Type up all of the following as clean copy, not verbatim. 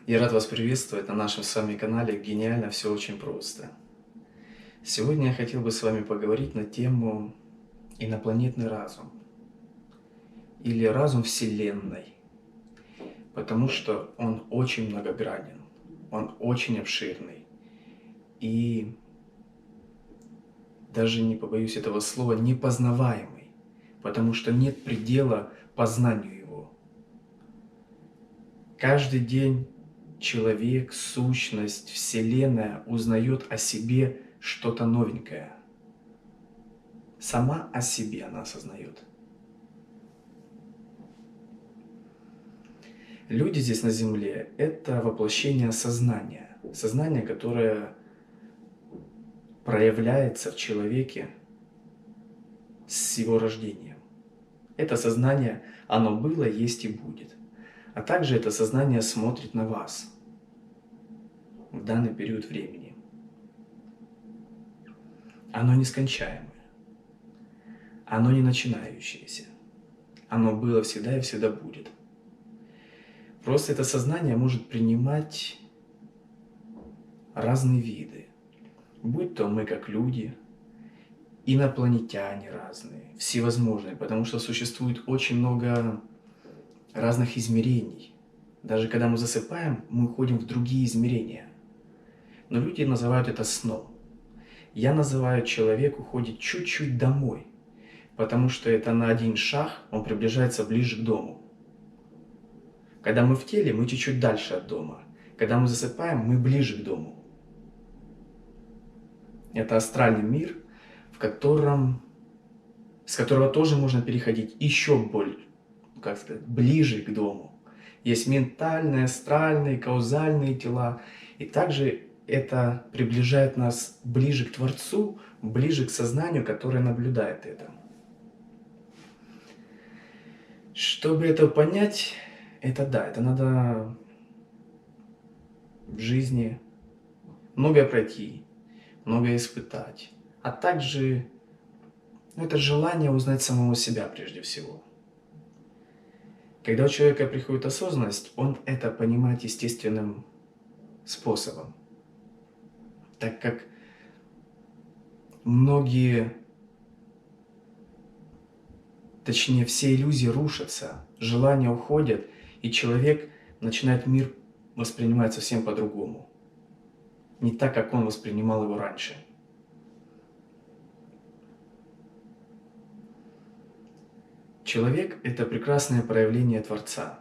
Я рад вас приветствовать на нашем с вами канале «Гениально, все очень просто». Сегодня я хотел бы с вами поговорить на тему инопланетный разум или разум Вселенной, потому что он очень многогранен, он очень обширный и, даже не побоюсь этого слова, непознаваемый, потому что нет предела познанию его. Каждый день человек, сущность, Вселенная узнает о себе что-то новенькое. Сама о себе она осознает. Люди здесь на Земле – это воплощение сознания. Сознание, которое проявляется в человеке с его рождением. Это сознание, оно было, есть и будет. А также это сознание смотрит на вас в данный период времени. Оно нескончаемое. Оно не начинающееся. Оно было всегда и всегда будет. Просто это сознание может принимать разные виды. Будь то мы как люди, инопланетяне разные, всевозможные, потому что существует очень много разных измерений. Даже когда мы засыпаем, мы уходим в другие измерения. Но люди называют это сном. Я называю, человек уходит чуть-чуть домой, потому что это на один шаг он приближается ближе к дому. Когда мы в теле, мы чуть-чуть дальше от дома. Когда мы засыпаем, мы ближе к дому. Это астральный мир, с которого тоже можно переходить еще ближе к дому. Есть ментальные, астральные, каузальные тела. И также это приближает нас ближе к Творцу, ближе к сознанию, которое наблюдает это. Чтобы это понять, это надо в жизни многое пройти, многое испытать. А также это желание узнать самого себя прежде всего. Когда у человека приходит осознанность, он это понимает естественным способом. Так как все иллюзии рушатся, желания уходят, и человек начинает мир воспринимать совсем по-другому. Не так, как он воспринимал его раньше. Человек – это прекрасное проявление Творца,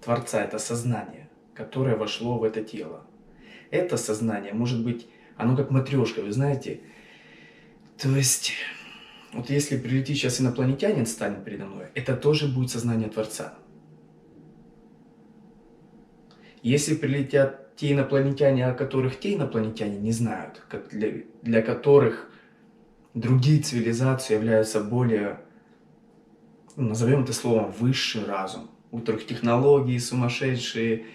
Творца – это сознание, которое вошло в это тело. Это сознание может быть, оно как матрешка, вы знаете. То есть, вот если прилетит сейчас инопланетянин, станет передо мной, это тоже будет сознание Творца. Если прилетят те инопланетяне, о которых те инопланетяне не знают, для которых другие цивилизации являются более, назовем это словом, высший разум, у которых технологии сумасшедшие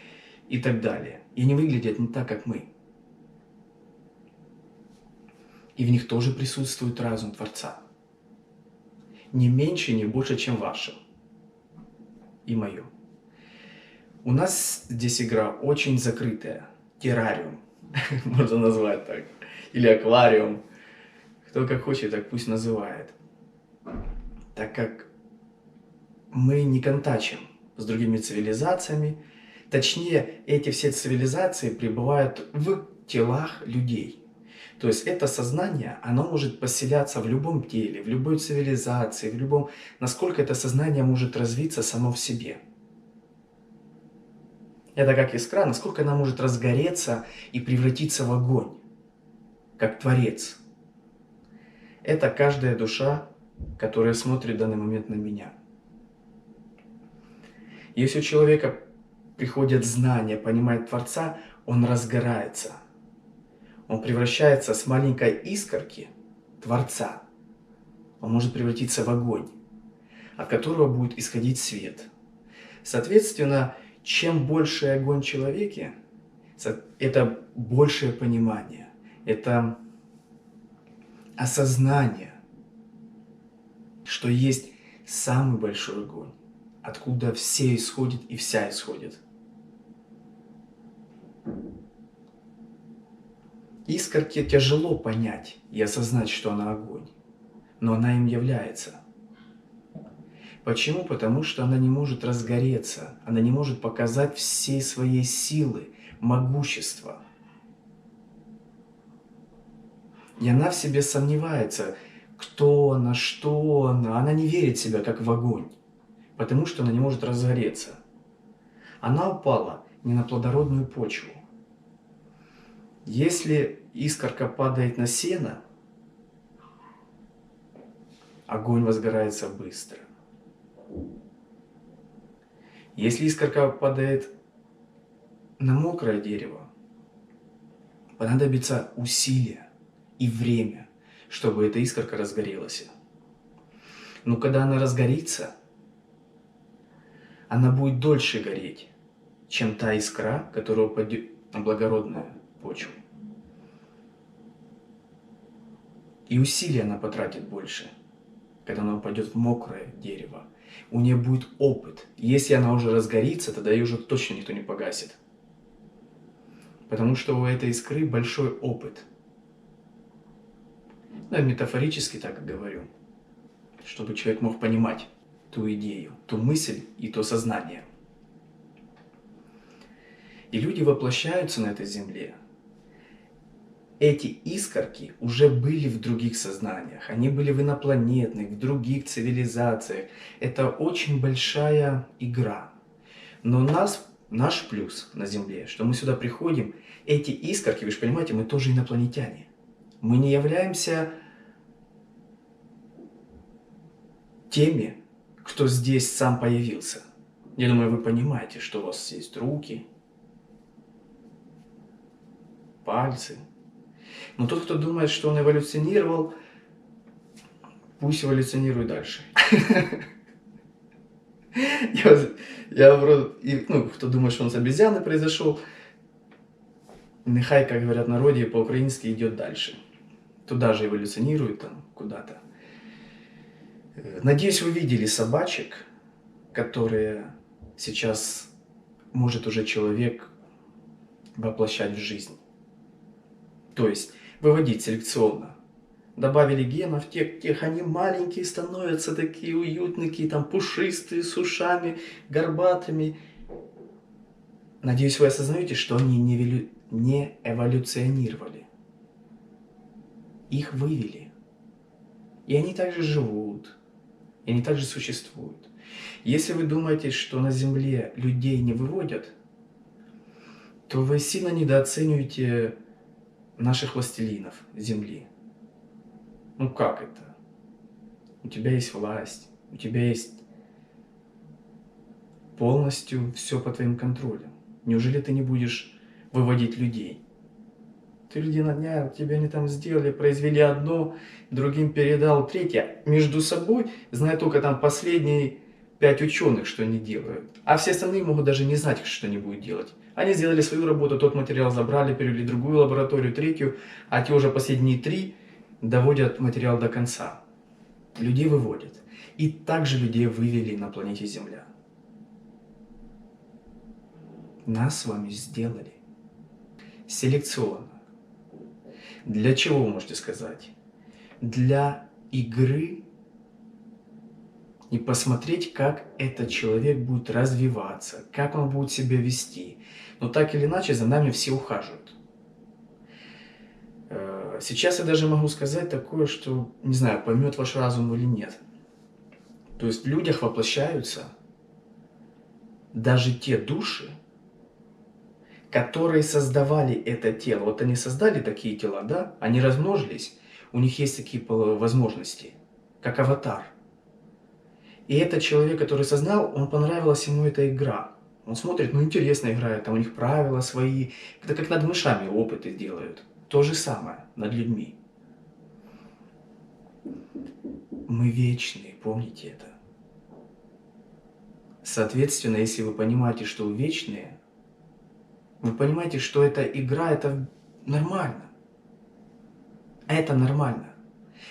и так далее. И они выглядят не так, как мы. И в них тоже присутствует разум Творца. Не меньше, не больше, чем ваше и мое. У нас здесь игра очень закрытая. Террариум, можно назвать так. Или аквариум. Кто как хочет, так пусть называет. Так как мы не контачим с другими цивилизациями, точнее, эти все цивилизации пребывают в телах людей. То есть это сознание, оно может поселяться в любом теле, в любой цивилизации, насколько это сознание может развиться само в себе. Это как искра, насколько она может разгореться и превратиться в огонь, как Творец. Это каждая душа, которая смотрит в данный момент на меня. Если у человека приходят знания, понимает Творца, он разгорается. Он превращается с маленькой искорки Творца. Он может превратиться в огонь, от которого будет исходить свет. Соответственно, чем больше огонь в человеке, это большее понимание, это осознание, что есть самый большой огонь, откуда все исходят и вся исходит. Искорке тяжело понять и осознать, что она огонь, но она им является. Почему? Потому что она не может разгореться, она не может показать всей своей силы, могущества. И она в себе сомневается, кто она, что она не верит в себя как в огонь, потому что она не может разгореться. Она упала не на плодородную почву. Если искорка падает на сено, огонь возгорается быстро. Если искорка падает на мокрое дерево, понадобится усилие и время, чтобы эта искорка разгорелась. Но когда она разгорится, она будет дольше гореть, чем та искра, которая упадет на благородную почву. И усилия она потратит больше, когда она упадет в мокрое дерево. У нее будет опыт. Если она уже разгорится, тогда ее уже точно никто не погасит. Потому что у этой искры большой опыт. Я метафорически так говорю, чтобы человек мог понимать ту идею, ту мысль и то сознание. И люди воплощаются на этой земле. Эти искорки уже были в других сознаниях, они были в инопланетных, в других цивилизациях. Это очень большая игра. Но наш плюс на Земле, что мы сюда приходим, эти искорки, вы же понимаете, мы тоже инопланетяне. Мы не являемся теми, кто здесь сам появился. Я думаю, вы понимаете, что у вас есть руки, пальцы. Но тот, кто думает, что он эволюционировал, пусть эволюционирует дальше. Кто думает, что он с обезьяны произошел, нехай, как говорят в народе, по-украински идет дальше. Туда же эволюционирует, там, куда-то. Надеюсь, вы видели собачек, которые сейчас может уже человек воплощать в жизнь. То есть выводить селекционно. Добавили генов, тех они маленькие становятся, такие уютненькие, там пушистые, с ушами, горбатыми. Надеюсь, вы осознаете, что они не эволюционировали. Их вывели. И они также живут. И они также существуют. Если вы думаете, что на Земле людей не выводят, то вы сильно недооцениваете наших властелинов Земли. Ну как это? У тебя есть власть, у тебя есть полностью все по твоим контролям. Неужели ты не будешь выводить людей? Ты людей нанял, тебе они там сделали, произвели одно, другим передал третье. Между собой знают только там последние 5 ученых, что они делают. А все остальные могут даже не знать, что они будут делать. Они сделали свою работу, тот материал забрали, перевели в другую лабораторию, третью, а те уже последние 3 доводят материал до конца. Людей выводят. И также людей вывели на планете Земля. Нас с вами сделали селекционно. Для чего, вы можете сказать? Для игры и посмотреть, как этот человек будет развиваться, как он будет себя вести. Но так или иначе за нами все ухаживают. Сейчас я даже могу сказать такое, что, не знаю, поймет ваш разум или нет. То есть в людях воплощаются даже те души, которые создавали это тело. Вот они создали такие тела, да? Они размножились, у них есть такие возможности, как аватар. И этот человек, который создал, он понравилась ему эта игра. Он смотрит, ну интересная игра, там у них правила свои. Это как над мышами опыты делают. То же самое над людьми. Мы вечные, помните это. Соответственно, если вы понимаете, что вы вечные, вы понимаете, что эта игра, это нормально. Это нормально.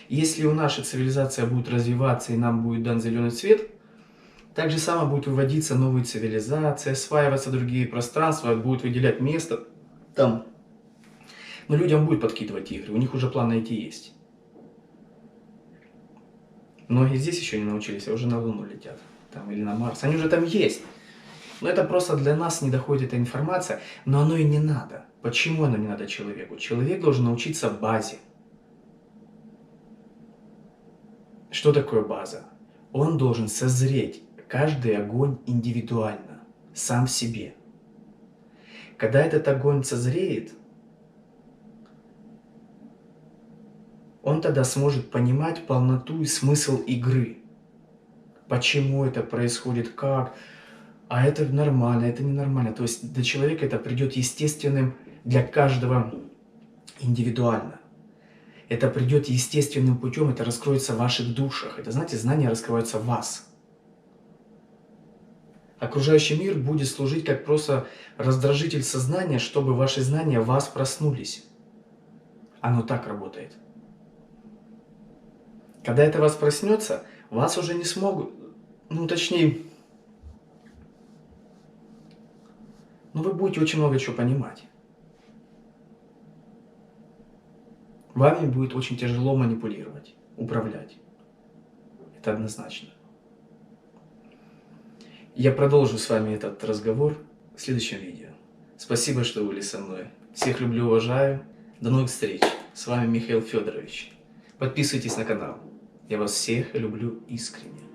Если у нашей цивилизации будет развиваться и нам будет дан зеленый цвет, Так же само будет выводиться новые цивилизации, осваиваться другие пространства, будут выделять место там. Но людям будет подкидывать игры, у них уже планы эти есть. Многие здесь еще не научились, а уже на Луну летят. Там, или на Марс. Они уже там есть. Но это просто для нас не доходит эта информация, но оно и не надо. Почему оно не надо человеку? Человек должен научиться базе. Что такое база? Он должен созреть каждый огонь индивидуально, сам в себе. Когда этот огонь созреет, он тогда сможет понимать полноту и смысл игры. Почему это происходит, как, а это нормально, это ненормально. То есть для человека это придет естественным, для каждого индивидуально. Это придет естественным путем, это раскроется в ваших душах. Это, знаете, знания раскроются в вас. Окружающий мир будет служить как просто раздражитель сознания, чтобы ваши знания в вас проснулись. Оно так работает. Когда это вас проснется, вас уже не смогут, точнее, вы будете очень много чего понимать. Вами будет очень тяжело манипулировать, управлять. Это однозначно. Я продолжу с вами этот разговор в следующем видео. Спасибо, что были со мной. Всех люблю, уважаю. До новых встреч. С вами Михаил Федорович. Подписывайтесь на канал. Я вас всех люблю искренне.